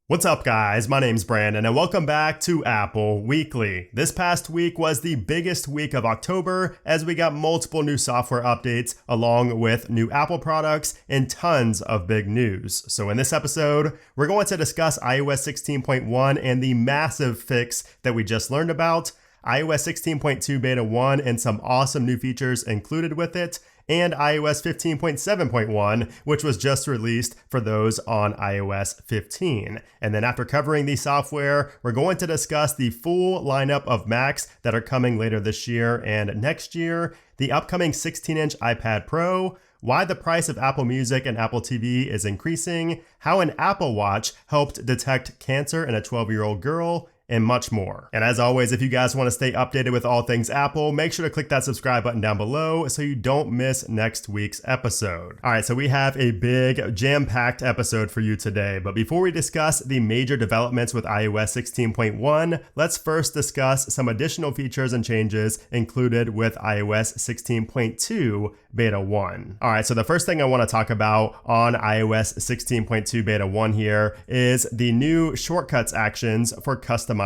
What's up, guys? My name's Brandon and welcome back to Apple Weekly. This past week was the biggest week of October as we got multiple new software updates along with new Apple products and tons of big news. So in this episode, we're going to discuss iOS 16.1 and the massive fix that we just learned about, iOS 16.2 Beta 1 and some awesome new features included with it, and iOS 15.7.1, which was just released for those on iOS 15. And then after covering the software, we're going to discuss the full lineup of Macs that are coming later this year and next year, the upcoming 16-inch iPad Pro, why the price of Apple Music and Apple TV is increasing, how an Apple Watch helped detect cancer in a 12-year-old girl, and much more. And as always, if you guys want to stay updated with all things Apple, make sure to click that subscribe button down below so you don't miss next week's episode. All right, so we have a big jam-packed episode for you today, but before we discuss the major developments with iOS 16.1, let's first discuss some additional features and changes included with iOS 16.2 Beta 1. All right, so the first thing I want to talk about on iOS 16.2 Beta 1 here is the new shortcuts actions for customizing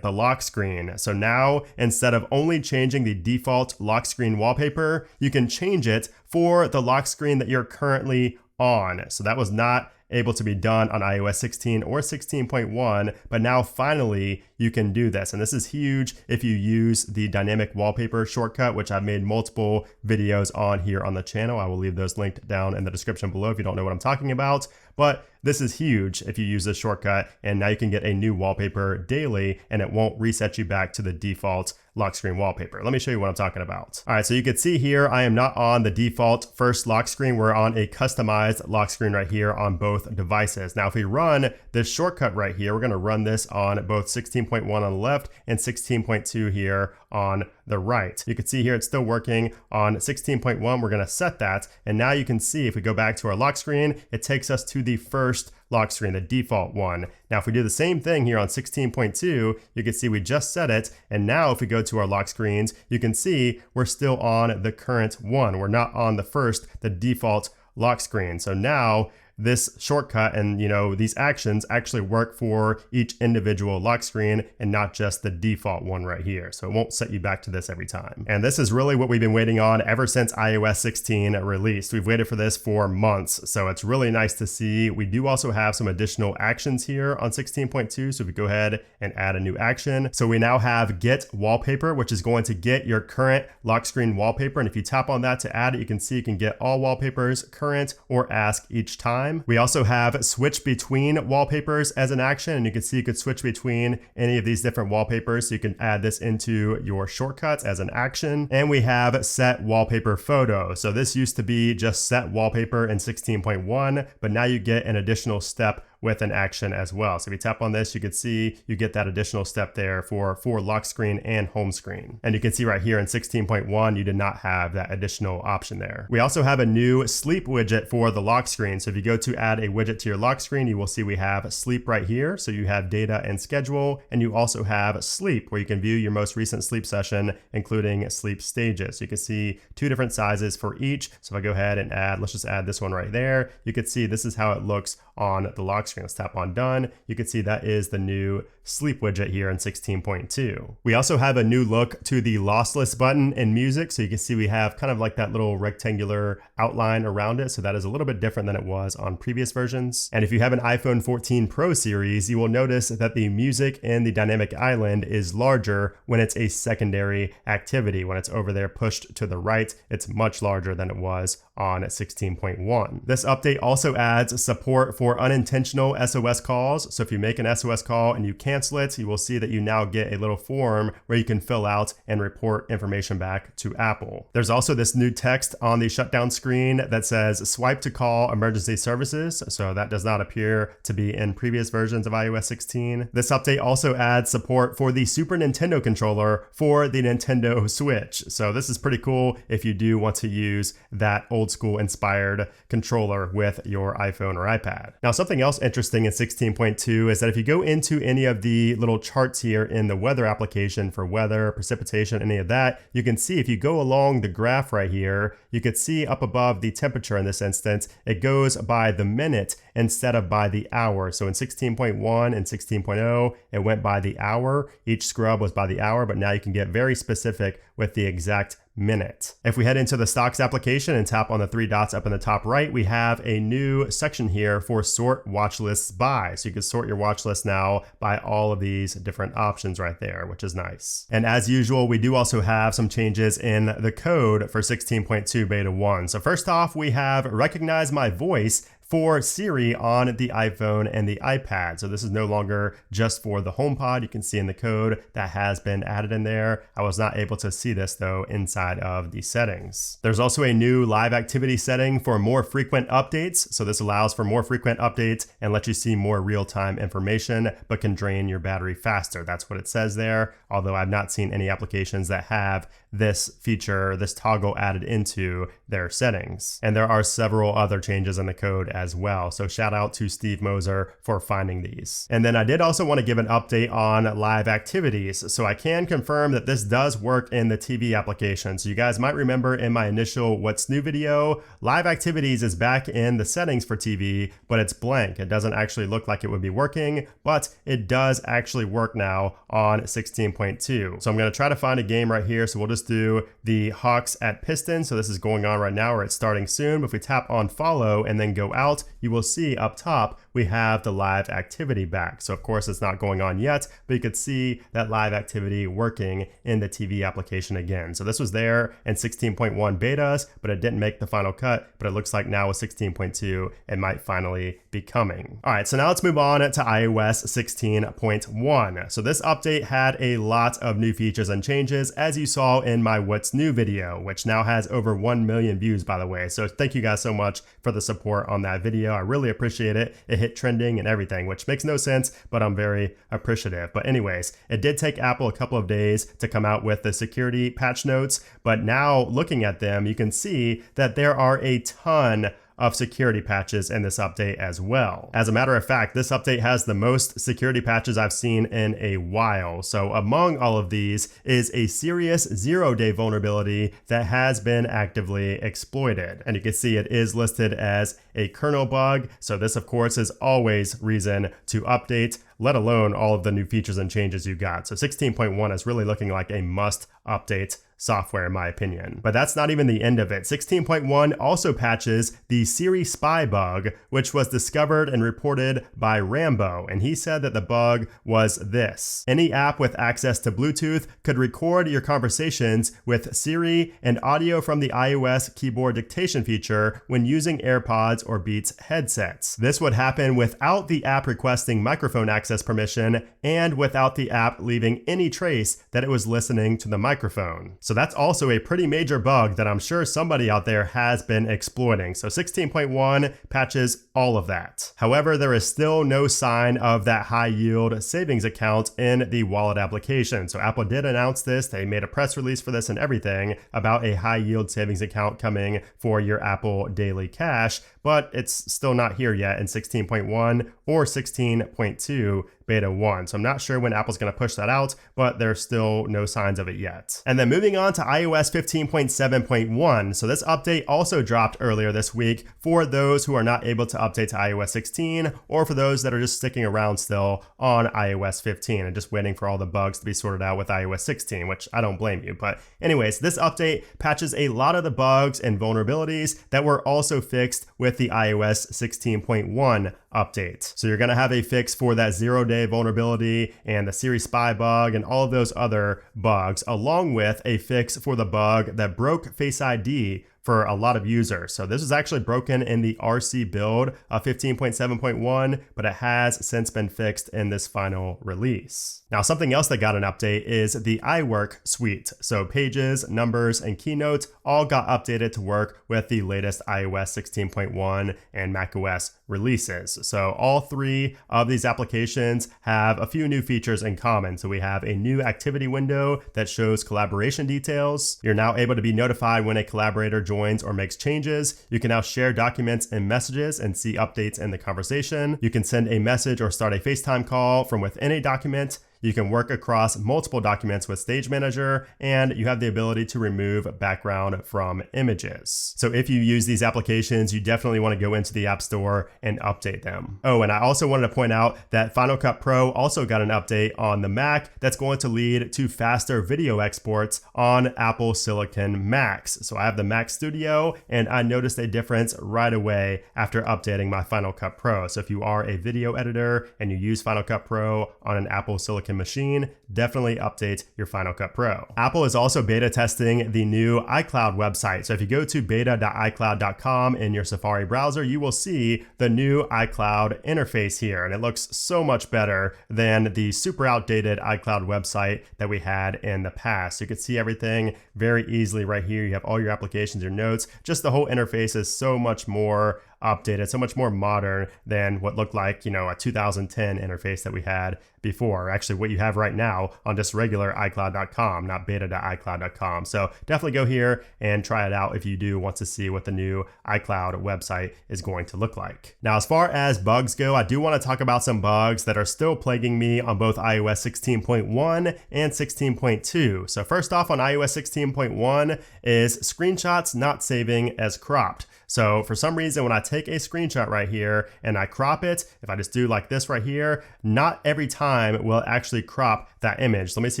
the lock screen. So now, instead of only changing the default lock screen wallpaper, you can change it for the lock screen that you're currently on. So that was not able to be done on iOS 16 or 16.1, but now finally you can do this. And this is huge if you use the dynamic wallpaper shortcut, which I've made multiple videos on here on the channel. I will leave those linked down in the description below if you don't know what I'm talking about. But this is huge if you use this shortcut, and now you can get a new wallpaper daily and it won't reset you back to the default lock screen wallpaper. Let me show you what I'm talking about. All right, so you can see here, I am not on the default first lock screen. We're on a customized lock screen right here on both devices. Now, if we run this shortcut right here, we're gonna run this on both 16.1 on the left and 16.2 here on the right. You can see here it's still working on 16.1. We're gonna set that. And now you can see if we go back to our lock screen, it takes us to the first lock screen, the default one. Now, if we do the same thing here on 16.2, you can see we just set it. And now if we go to our lock screens, you can see we're still on the current one. We're not on the default lock screen. So now this shortcut and these actions actually work for each individual lock screen and not just the default one right here. So it won't set you back to this every time. And this is really what we've been waiting on ever since iOS 16 released. We've waited for this for months. So it's really nice to see. We do also have some additional actions here on 16.2. So if we go ahead and add a new action. So we now have get wallpaper, which is going to get your current lock screen wallpaper. And if you tap on that to add it, you can see you can get all wallpapers, current or ask each time. We also have switch between wallpapers as an action, and you can see you could switch between any of these different wallpapers. So you can add this into your shortcuts as an action. And we have set wallpaper photo. So this used to be just set wallpaper in 16.1, but now you get an additional step with an action as well. So if you tap on this, you can see you get that additional step there for lock screen and home screen. And you can see right here in 16.1, you did not have that additional option there. We also have a new sleep widget for the lock screen. So if you go to add a widget to your lock screen, you will see we have sleep right here. So you have data and schedule, and you also have sleep where you can view your most recent sleep session, including sleep stages. So you can see two different sizes for each. So if I go ahead and let's just add this one right there. You can see this is how it looks on the lock screen. Let's tap on done. You can see that is the new sleep widget here in 16.2. We also have a new look to the lossless button in music. So you can see we have kind of like that little rectangular outline around it. So that is a little bit different than it was on previous versions. And if you have an iPhone 14 Pro series, you will notice that the music in the dynamic island is larger when it's a secondary activity. When it's over there pushed to the right, it's much larger than it was on 16.1. This update also adds support for unintentional SOS calls. So if you make an SOS call and you cancel it, you will see that you now get a little form where you can fill out and report information back to Apple. There's also this new text on the shutdown screen that says swipe to call emergency services. So that does not appear to be in previous versions of iOS 16. This update also adds support for the Super Nintendo controller for the Nintendo Switch. So this is pretty cool if you do want to use that old old school inspired controller with your iPhone or iPad. Now, something else interesting in 16.2 is that if you go into any of the little charts here in the weather application for weather, precipitation, any of that, you can see if you go along the graph right here, you could see up above the temperature in this instance, it goes by the minute instead of by the hour. So in 16.1 and 16.0, it went by the hour. Each scrub was by the hour, but now you can get very specific with the exact minute. If we head into the stocks application and tap on the three dots up in the top right, we have a new section here for sort watch lists by. So you can sort your watch list now by all of these different options right there, which is nice. And as usual, we do also have some changes in the code for 16.2 beta 1. So first off, we have recognize my voice for Siri on the iPhone and the iPad. So this is no longer just for the HomePod. You can see in the code that has been added in there. I was not able to see this though inside of the settings. There's also a new live activity setting for more frequent updates. So this allows for more frequent updates and lets you see more real-time information, but can drain your battery faster. That's what it says there. Although I've not seen any applications that have this feature, this toggle added into their settings. And there are several other changes in the code as well. So shout out to Steve Moser for finding these. And then I did also want to give an update on live activities. So I can confirm that this does work in the TV application. So you guys might remember in my initial What's New video, live activities is back in the settings for TV, but it's blank. It doesn't actually look like it would be working, but it does actually work now on 16.2. So I'm going to try to find a game right here. So we'll just do the Hawks at Pistons. So this is going on right now, or it's starting soon. But if we tap on follow and then go out, you will see up top we have the live activity back. So of course it's not going on yet, but you could see that live activity working in the TV application again. So this was there in 16.1 betas, but it didn't make the final cut, but it looks like now with 16.2, it might finally be coming. All right, so now let's move on to iOS 16.1. So this update had a lot of new features and changes, as you saw in my What's New video, which now has over 1 million views, by the way. So thank you guys so much for the support on that video. I really appreciate it. It hit trending and everything, which makes no sense, but I'm very appreciative. But anyways, it did take Apple a couple of days to come out with the security patch notes, but now looking at them, you can see that there are a ton of security patches in this update as well. As a matter of fact, this update has the most security patches I've seen in a while. So among all of these is a serious 0-day vulnerability that has been actively exploited. And you can see it is listed as a kernel bug. So this of course is always reason to update, let alone all of the new features and changes you got. So 16.1 is really looking like a must update software in my opinion. But that's not even the end of it. 16.1 also patches the Siri spy bug, which was discovered and reported by Rambo. And he said that the bug was this: any app with access to Bluetooth could record your conversations with Siri and audio from the iOS keyboard dictation feature when using AirPods or Beats headsets. This would happen without the app requesting microphone access permission and without the app leaving any trace that it was listening to the microphone. So that's also a pretty major bug that I'm sure somebody out there has been exploiting. So 16.1 patches all of that. However, there is still no sign of that high yield savings account in the wallet application. So Apple did announce this. They made a press release for this and everything about a high yield savings account coming for your Apple Daily Cash, but it's still not here yet in 16.1 or 16.2 beta 1. So I'm not sure when Apple's going to push that out, but there's still no signs of it yet. And then moving on to iOS 15.7.1. So this update also dropped earlier this week for those who are not able to update to iOS 16, or for those that are just sticking around still on iOS 15 and just waiting for all the bugs to be sorted out with iOS 16, which I don't blame you. But anyways, this update patches a lot of the bugs and vulnerabilities that were also fixed with the iOS 16.1 update. So you're going to have a fix for that 0-day vulnerability and the Siri spy bug and all of those other bugs, along with a fix for the bug that broke Face ID for a lot of users. So this is actually broken in the RC build of 15.7.1, but it has since been fixed in this final release. Now, something else that got an update is the iWork suite. So Pages, Numbers, and Keynote all got updated to work with the latest iOS 16.1 and macOS releases. So all three of these applications have a few new features in common. So we have a new activity window that shows collaboration details. You're now able to be notified when a collaborator joins or makes changes. You can now share documents and messages and see updates in the conversation. You can send a message or start a FaceTime call from within a document. You can work across multiple documents with Stage Manager, and you have the ability to remove background from images. So if you use these applications, you definitely want to go into the App Store and update them. Oh, and I also wanted to point out that Final Cut Pro also got an update on the Mac that's going to lead to faster video exports on Apple Silicon Macs. So I have the Mac Studio, and I noticed a difference right away after updating my Final Cut Pro. So if you are a video editor and you use Final Cut Pro on an Apple Silicon machine, definitely update your Final Cut Pro. Apple is also beta testing the new iCloud website. So if you go to beta.icloud.com in your Safari browser, you will see the new iCloud interface here. And it looks so much better than the super outdated iCloud website that we had in the past. You can see everything very easily right here. You have all your applications, your notes. Just the whole interface is so much more updated, so much more modern than what looked like, a 2010 interface that we had before. Actually, what you have right now on just regular iCloud.com, not beta.icloud.com. So definitely go here and try it out if you do want to see what the new iCloud website is going to look like. Now, as far as bugs go, I do want to talk about some bugs that are still plaguing me on both iOS 16.1 and 16.2. So first off, on iOS 16.1 is screenshots not saving as cropped. So for some reason, when I take a screenshot right here and I crop it, if I just do like this right here, not every time will it actually crop that image. Let me see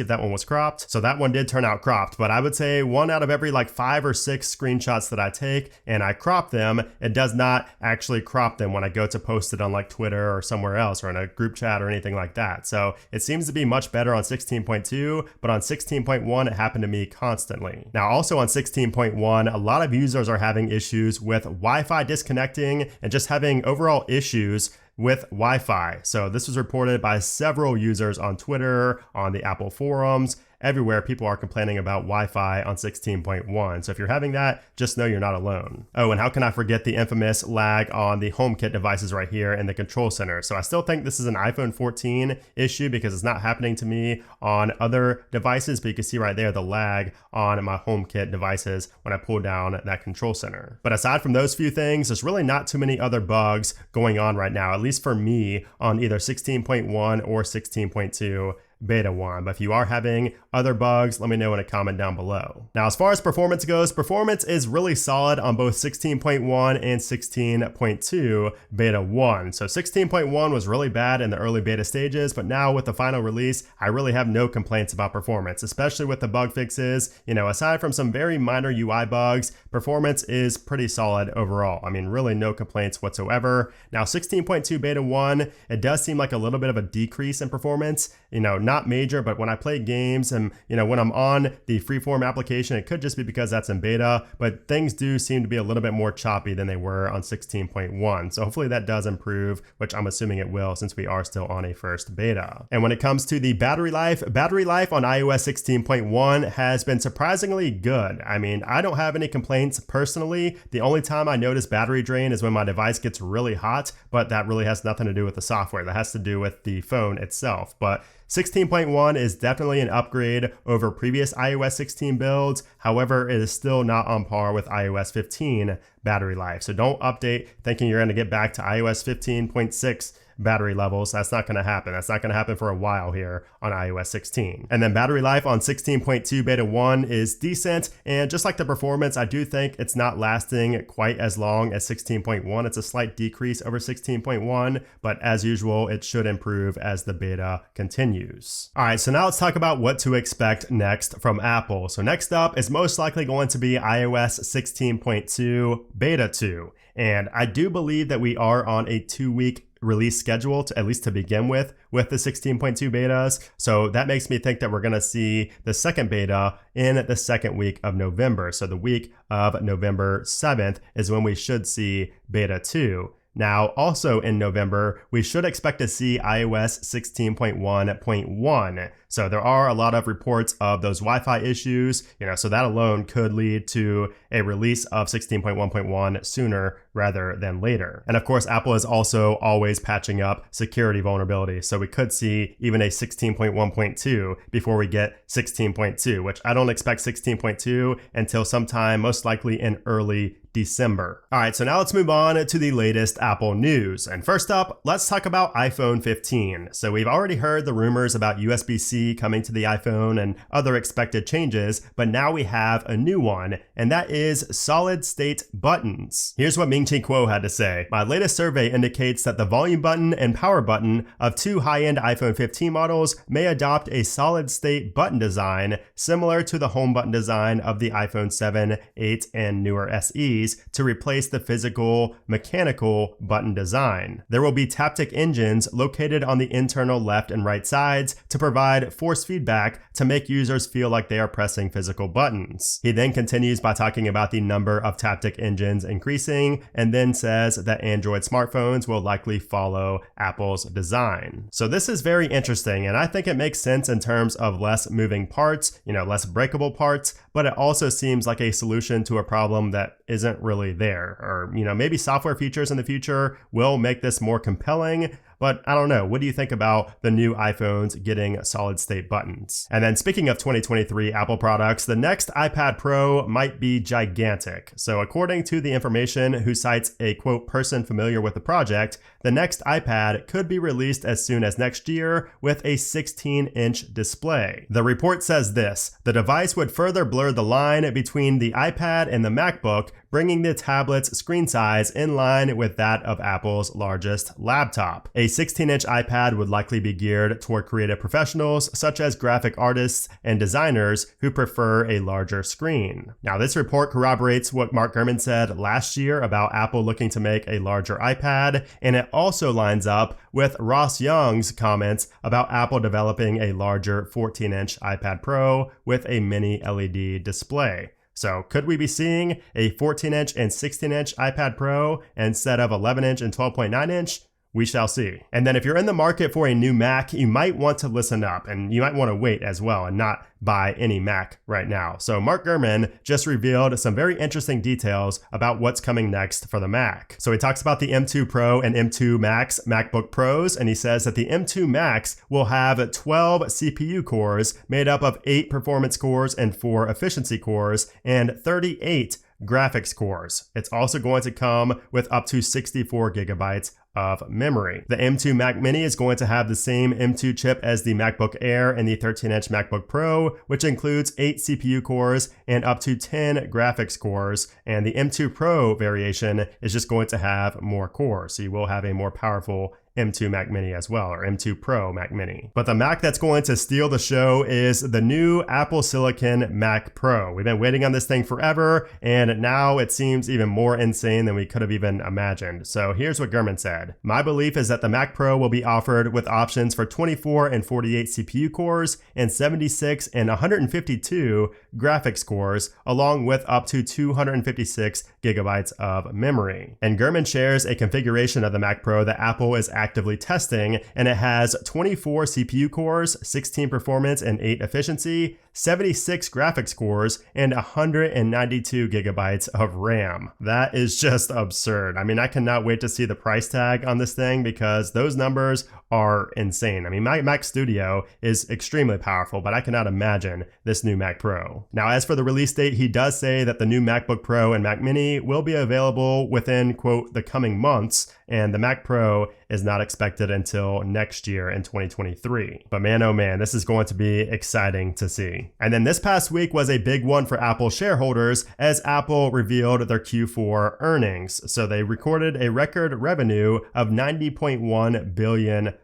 if that one was cropped. So that one did turn out cropped, but I would say 1 out of every 5 or 6 screenshots that I take and I crop them, it does not actually crop them when I go to post it on Twitter or somewhere else or in a group chat or anything like that. So it seems to be much better on 16.2, but on 16.1, it happened to me constantly. Now also on 16.1, a lot of users are having issues with Wi-Fi disconnecting and just having overall issues with Wi-Fi. So this was reported by several users on Twitter, on the Apple forums. Everywhere people are complaining about Wi-Fi on 16.1. So if you're having that, just know you're not alone. Oh, and how can I forget the infamous lag on the HomeKit devices right here in the control center? So I still think this is an iPhone 14 issue because it's not happening to me on other devices, but you can see right there the lag on my HomeKit devices when I pull down that control center. But aside from those few things, there's really not too many other bugs going on right now, at least for me on either 16.1 or 16.2. Beta 1. But if you are having other bugs, let me know in a comment down below. Now, as far as performance goes, performance is really solid on both 16.1 and 16.2 Beta 1. So 16.1 was really bad in the early beta stages, but now with the final release, I really have no complaints about performance, especially with the bug fixes. Aside from some very minor UI bugs, performance is pretty solid overall. I mean, really no complaints whatsoever. Now, 16.2 Beta 1, it does seem like a little bit of a decrease in performance, not major, but when I play games and, when I'm on the freeform application, it could just be because that's in beta, but things do seem to be a little bit more choppy than they were on 16.1. So hopefully that does improve, which I'm assuming it will since we are still on a first beta. And when it comes to the battery life on iOS 16.1 has been surprisingly good. I mean, I don't have any complaints personally. The only time I notice battery drain is when my device gets really hot, but that really has nothing to do with the software. That has to do with the phone itself. But 16.1 is definitely an upgrade over previous iOS 16 builds. However, it is still not on par with iOS 15 battery life. So don't update thinking you're going to get back to iOS 15.6 battery levels. That's not going to happen. That's not going to happen for a while here on iOS 16. And then battery life on 16.2 Beta 1 is decent. And just like the performance, I do think it's not lasting quite as long as 16.1. It's a slight decrease over 16.1, but as usual, it should improve as the beta continues. All right, so now let's talk about what to expect next from Apple. So next up is most likely going to be iOS 16.2 Beta 2. And I do believe that we are on a 2-week release schedule, at least to begin with the 16.2 betas. So that makes me think that we're going to see the second beta in the second week of November. So the week of November 7th is when we should see beta 2. Now, also in November, we should expect to see iOS 16.1.1. So there are a lot of reports of those Wi-Fi issues, so that alone could lead to a release of 16.1.1 sooner rather than later. And of course, Apple is also always patching up security vulnerabilities. So we could see even a 16.1.2 before we get 16.2, which I don't expect 16.2 until sometime most likely in early December. All right, so now let's move on to the latest Apple news. And first up, let's talk about iPhone 15. So we've already heard the rumors about USB-C coming to the iPhone and other expected changes, but now we have a new one, and that is solid state buttons. Here's what Ming-Chi Kuo had to say. My latest survey indicates that the volume button and power button of two high-end iPhone 15 models may adopt a solid state button design similar to the home button design of the iPhone 7, 8, and newer SEs, to replace the physical mechanical button design. There will be taptic engines located on the internal left and right sides to provide force feedback to make users feel like they are pressing physical buttons. He then continues by talking about the number of taptic engines increasing, and then says that Android smartphones will likely follow Apple's design. So this is very interesting, and I think it makes sense in terms of less moving parts, less breakable parts, but it also seems like a solution to a problem that isn't really there. Or, maybe software features in the future will make this more compelling, but I don't know. What do you think about the new iPhones getting solid state buttons? And then speaking of 2023 Apple products, the next iPad Pro might be gigantic. So according to the information who cites a quote person familiar with the project, the next iPad could be released as soon as next year with a 16-inch display. The report says this: the device would further blur the line between the iPad and the MacBook, bringing the tablet's screen size in line with that of Apple's largest laptop. A 16-inch iPad would likely be geared toward creative professionals such as graphic artists and designers who prefer a larger screen. Now, this report corroborates what Mark Gurman said last year about Apple looking to make a larger iPad, and it also lines up with Ross Young's comments about Apple developing a larger 14-inch iPad Pro with a mini LED display. So could we be seeing a 14-inch and 16-inch iPad Pro instead of 11-inch and 12.9-inch? We shall see. And then if you're in the market for a new Mac, you might want to listen up, and you might want to wait as well and not buy any Mac right now. So Mark Gurman just revealed some very interesting details about what's coming next for the Mac. So he talks about the M2 Pro and M2 Max MacBook Pros, and he says that the M2 Max will have 12 CPU cores made up of 8 performance cores and 4 efficiency cores and 38 graphics cores. It's also going to come with up to 64 gigabytes of memory. The M2 Mac Mini is going to have the same M2 chip as the MacBook Air and the 13-inch MacBook Pro, which includes 8 CPU cores and up to 10 graphics cores. And the M2 Pro variation is just going to have more cores, so you will have a more powerful M2 Mac Mini as well, or M2 Pro Mac Mini. But the Mac that's going to steal the show is the new Apple Silicon Mac Pro. We've been waiting on this thing forever, and now it seems even more insane than we could have even imagined. So here's what Gurman said. My belief is that the Mac Pro will be offered with options for 24 and 48 CPU cores and 76 and 152 graphics cores, along with up to 256 gigabytes of memory. And Gurman shares a configuration of the Mac Pro that Apple is actively testing, and it has 24 CPU cores, 16 performance and 8 efficiency, 76 graphics cores, and 192 gigabytes of RAM. That is just absurd. I mean, I cannot wait to see the price tag on this thing because those numbers are insane. I mean, my Mac Studio is extremely powerful, but I cannot imagine this new Mac Pro. Now, as for the release date, he does say that the new MacBook Pro and Mac Mini will be available within, quote, the coming months, and the Mac Pro is not expected until next year in 2023. But man, oh man, this is going to be exciting to see. And then this past week was a big one for Apple shareholders as Apple revealed their Q4 earnings. So they recorded a record revenue of $90.1 billion.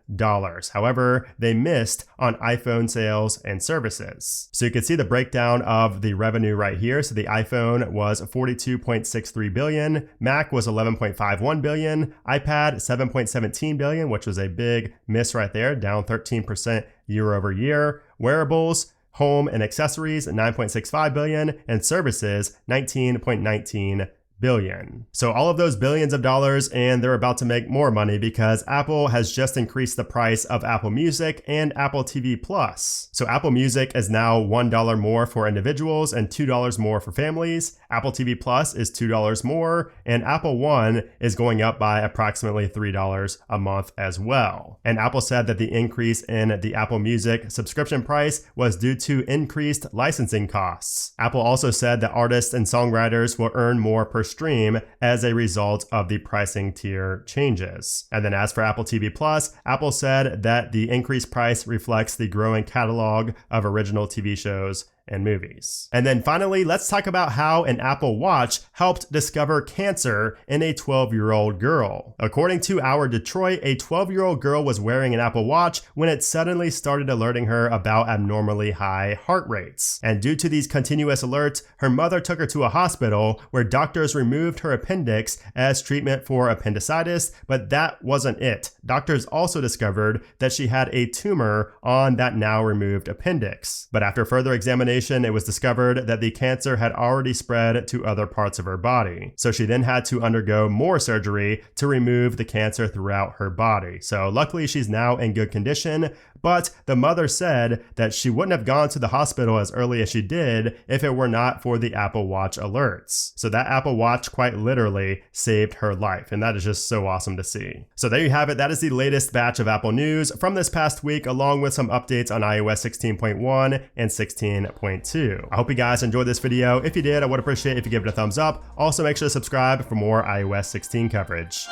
However, they missed on iPhone sales and services. So you can see the breakdown of the revenue right here. So the iPhone was $42.63 billion, Mac was $11.51 billion, iPad $7.17 billion, which was a big miss right there, down 13% year over year. Wearables, home and accessories $9.65 billion, and services $19.19 billion. So all of those billions of dollars, and they're about to make more money because Apple has just increased the price of Apple Music and Apple TV Plus. So Apple Music is now $1 more for individuals and $2 more for families. Apple TV Plus is $2 more, and Apple One is going up by approximately $3 a month as well. And Apple said that the increase in the Apple Music subscription price was due to increased licensing costs. Apple also said that artists and songwriters will earn more per stream as a result of the pricing tier changes. And then as for Apple TV Plus, Apple said that the increased price reflects the growing catalog of original TV shows and movies. And then finally, let's talk about how an Apple Watch helped discover cancer in a 12-year-old girl. According to Our Detroit, a 12-year-old girl was wearing an Apple Watch when it suddenly started alerting her about abnormally high heart rates. And due to these continuous alerts, her mother took her to a hospital where doctors removed her appendix as treatment for appendicitis, but that wasn't it. Doctors also discovered that she had a tumor on that now removed appendix. But after further examination, it was discovered that the cancer had already spread to other parts of her body. So she then had to undergo more surgery to remove the cancer throughout her body. So luckily she's now in good condition, but the mother said that she wouldn't have gone to the hospital as early as she did if it were not for the Apple Watch alerts. So that Apple Watch quite literally saved her life, and that is just so awesome to see. So there you have it. That is the latest batch of Apple news from this past week, along with some updates on iOS 16.1 and 16.2. I hope you guys enjoyed this video. If you did, I would appreciate if you give it a thumbs up. Also, make sure to subscribe for more iOS 16 coverage.